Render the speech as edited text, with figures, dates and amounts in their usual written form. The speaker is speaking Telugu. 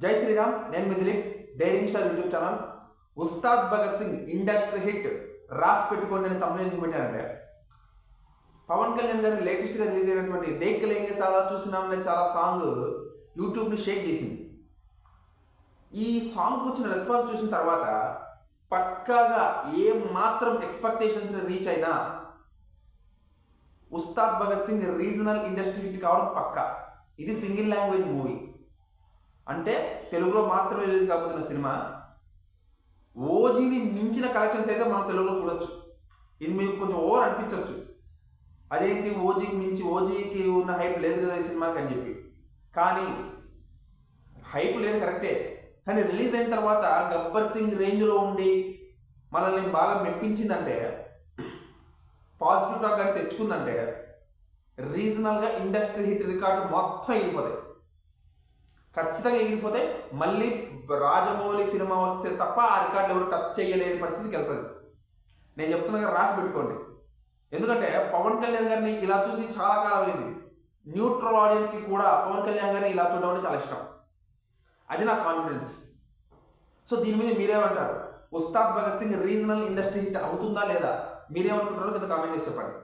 జై శ్రీరామ్. నేను మీ Dileep, daring star YouTube channel. Ustaad Bhagat Singh industry hit రాసి పెట్టుకోండి నేను తమిళ ఎందుకు పెట్టానంటే, పవన్ కళ్యాణ్ గారు లేటెస్ట్గా రిలీజ్ అయినటువంటి దేక్ లేంగే చాలా చూసినామనే చాలా సాంగ్ యూట్యూబ్ని షేక్ చేసింది. ఈ సాంగ్ వచ్చిన రెస్పాన్స్ చూసిన తర్వాత పక్కాగా ఏ మాత్రం ఎక్స్పెక్టేషన్స్ రీచ్ అయినా Ustad Bhagat Singh regional industry hit కావడం పక్కా. ఇది సింగిల్ లాంగ్వేజ్ మూవీ, అంటే తెలుగులో మాత్రమే రిలీజ్ కాబోతున్న సినిమా. ఓజీని మించిన కలెక్షన్స్ అయితే మనం తెలుగులో చూడొచ్చు. ఇది మీకు కొంచెం ఓవర్ అనిపించవచ్చు, అదేంటి ఓజీకి మించి, ఓజీకి ఉన్న హైప్ లేదు కదా ఈ సినిమాకి అని చెప్పి. కానీ హైప్ లేదు కరెక్టే, కానీ రిలీజ్ అయిన తర్వాత గబ్బర్ సింగ్ రేంజ్లో ఉండి మనల్ని బాగా మెప్పించిందంటే, పాజిటివ్ టాక్ అని తెచ్చుకుందంటే, రీజనల్గా ఇండస్ట్రీ హిట్ రికార్డు మొత్తం ఎగిరిపోతాయి, ఖచ్చితంగా ఎగిరిపోతే. మళ్ళీ రాజమౌళి సినిమా వస్తే తప్ప ఆ రికార్డు ఎవరు టచ్ చేయలేని పరిస్థితికి వెళ్తుంది. నేను చెప్తున్నా, రాసి పెట్టుకోండి. ఎందుకంటే పవన్ కళ్యాణ్ గారిని ఇలా చూసి చాలా కాలం అయింది. న్యూట్రల్ ఆడియన్స్కి కూడా పవన్ కళ్యాణ్ గారిని ఇలా చూడడం అంటే చాలా ఇష్టం. అది నా కాన్ఫిడెన్స్. సో దీని మీద మీరేమంటారు? Ustad Bhagat Singh regional industry hit అవుతుందా లేదా? మీరేమనుకుంటారో కింద కామెంట్ చేసి చెప్పండి.